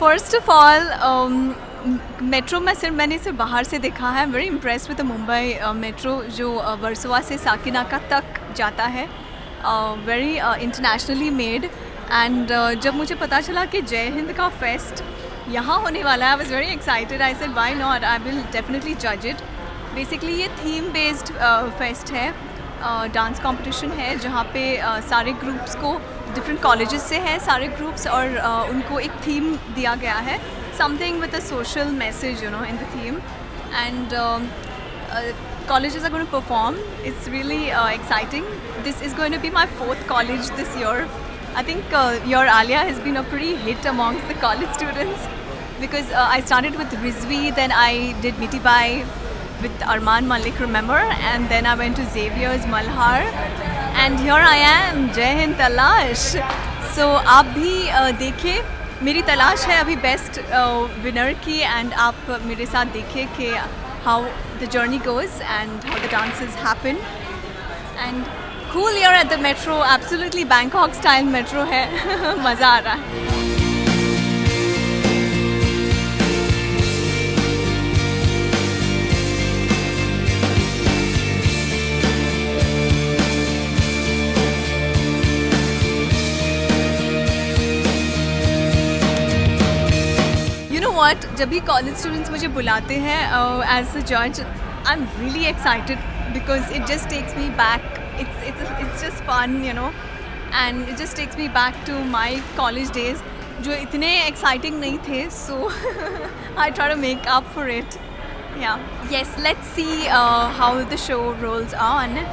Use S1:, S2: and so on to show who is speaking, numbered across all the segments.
S1: First of all metro में मैंने सिर्फ बाहर से देखा है. Very impressed with the Mumbai metro जो वर्सोवा से साकिनाका तक जाता है. Very internationally made. एंड जब मुझे पता चला कि जय हिंद का फेस्ट यहाँ होने वाला है, I was very excited. I said why not, I will definitely जज इट. बेसिकली ये थीम बेस्ड फेस्ट है. डांस कंपटीशन है जहाँ पे सारे ग्रुप्स को, डिफरेंट कॉलेजेस से हैं सारे ग्रुप्स, और उनको एक थीम दिया गया है, something with a social message in the theme. And colleges are going to perform. It's really exciting. This is going to be my 4th college this year. I think your Alia has been a pretty hit amongst the college students because I started with Rizvi, then I did Miti Bai with Arman Malik, remember? And then I went to Xavier's Malhar. And here I am, Jai Hind Talash. So आप भी देखिए, मेरी तलाश है अभी best winner की. And आप मेरे साथ देखिए कि how the journey goes and how the dances happen. And cool here at the metro, absolutely Bangkok style metro है. मज़ा आ रहा है. What? जब भी कॉलेज स्टूडेंट्स मुझे बुलाते हैं एज अ जज, I am really excited because it just takes me back. It's just fun and it just takes me back to my college days जो इतने एक्साइटिंग नहीं थे. So I try to make up for it. Yeah yes, let's see how the show rolls on.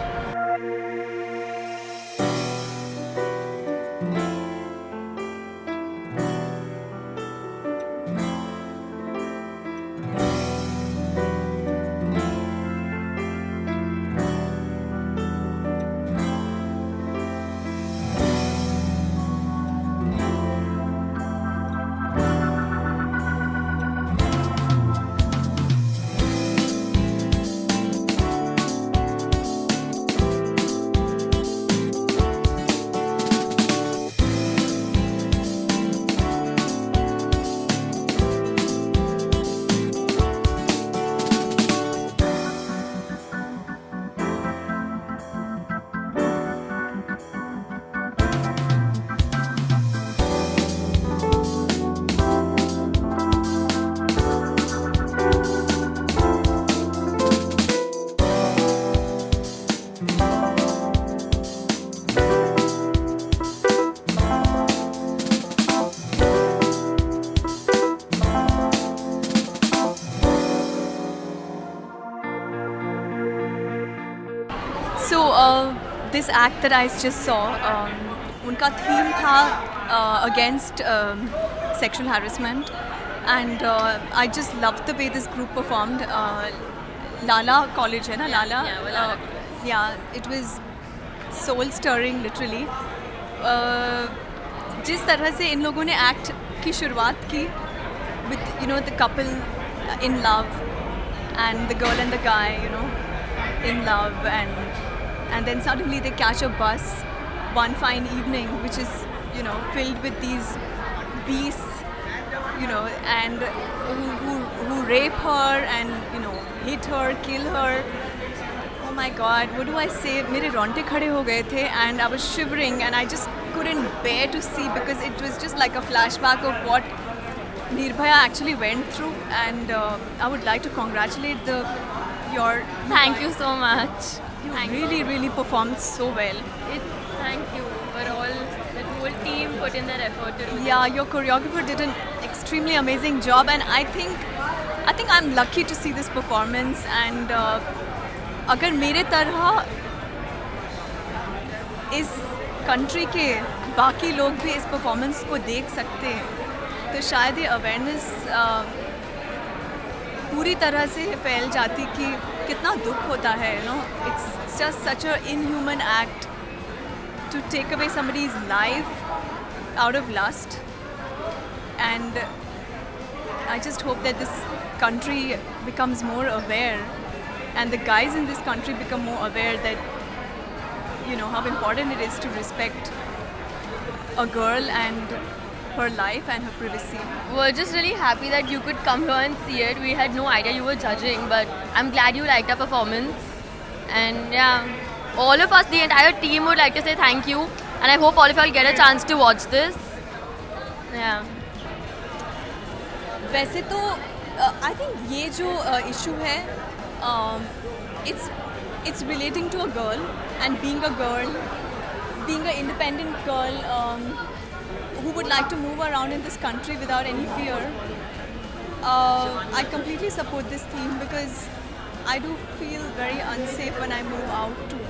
S1: So this act that I just saw, उनका theme था against sexual harassment, and I just loved the way this group performed. Lala College है ना, Lala? Yeah, it was soul stirring literally. जिस तरह से इन लोगों ने act की शुरुआत की with the couple in love and the girl and the guy in love, and then suddenly they catch a bus one fine evening which is filled with these beasts and who rape her and hit her, kill her. Oh my god, what do I say? मेरे रोंगटे खड़े हो गए थे and I was shivering and I just couldn't bear to see because it was just like a flashback of what Nirbhaya actually went through. And I would like to congratulate your
S2: Thank you so much.
S1: You really performed so well.
S2: Thank you for all, the whole team put in their effort to do
S1: Yeah, your choreographer did an extremely amazing job, and I think I'm lucky to see this performance. And अगर मेरे तरह इस country के बाकी लोग भी इस performance को देख सकते हैं तो शायद ये अवेयरनेस पूरी तरह से फैल जाती कि कितना दुख होता है. It's just such an inhuman act to take away somebody's life out of lust. And I just hope that this country becomes more aware, and the guys in this country become more aware that how important it is to respect a girl and her life and her privacy.
S2: We're just really happy that you could come here and see it. We had no idea you were judging, but I'm glad you liked our performance. And yeah, all of us, the entire team would like to say thank you. And I hope all of y'all get a chance to watch this. Yeah.
S1: वैसे तो I think ये जो issue है it's relating to a girl and being a girl, being an independent girl who would like to move around in this country without any fear. I completely support this theme because I do feel very unsafe when I move out too.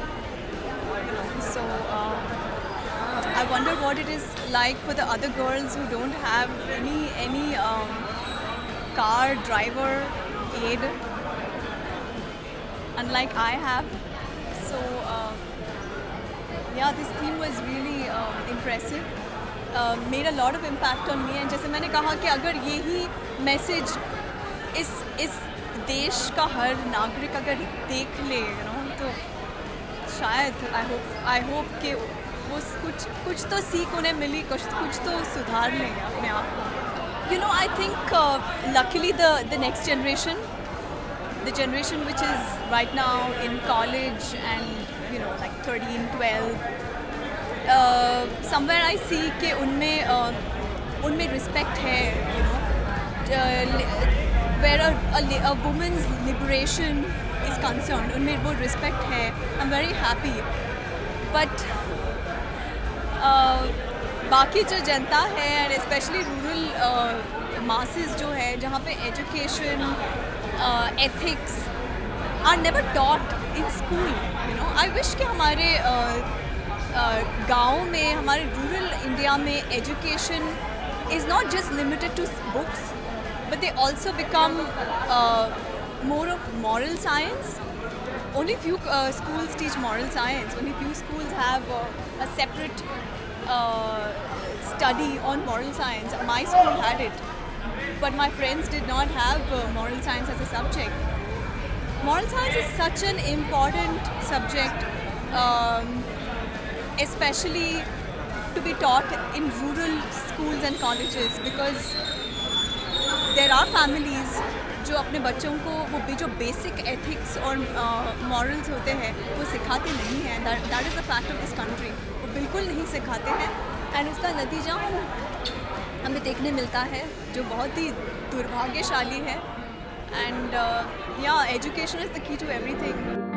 S1: So I wonder what it is like for the other girls who don't have any car driver aid, unlike I have. So yeah, this theme was really impressive. Made a lot of impact on me. And जैसे मैंने कहा कि अगर यही message इस देश का हर नागरिक अगर देख ले तो शायद आई होप कि वो कुछ तो सीख उन्हें मिली, कुछ तो सुधार लेंगे अपने आप को. I think luckily the next generation, the generation which is right now in college and like 13, 12, somewhere I see कि उनमें respect है, where a woman's liberation is concerned, उनमें वो respect है. I'm very happy. But बाकी जो जनता है and especially rural masses जो है, जहाँ पे education, ethics are never taught in school. I wish कि हमारे गाँव में, हमारे रूरल इंडिया में education is not just limited to books, but they also become more of moral science. Only few schools teach moral science. Only few schools have a separate study on moral science. My school had it, but my friends did not have moral science as a subject. Moral science is such an important subject, especially to be taught in rural schools and colleges, because there are families जो अपने बच्चों को वो जो basic ethics और morals होते हैं वो सिखाते नहीं हैं. That is the fact of this country. वो बिल्कुल नहीं सिखाते हैं एंड उसका नतीजा हमें देखने मिलता है जो बहुत ही दुर्भाग्यशाली है. एंड या education is the key to everything.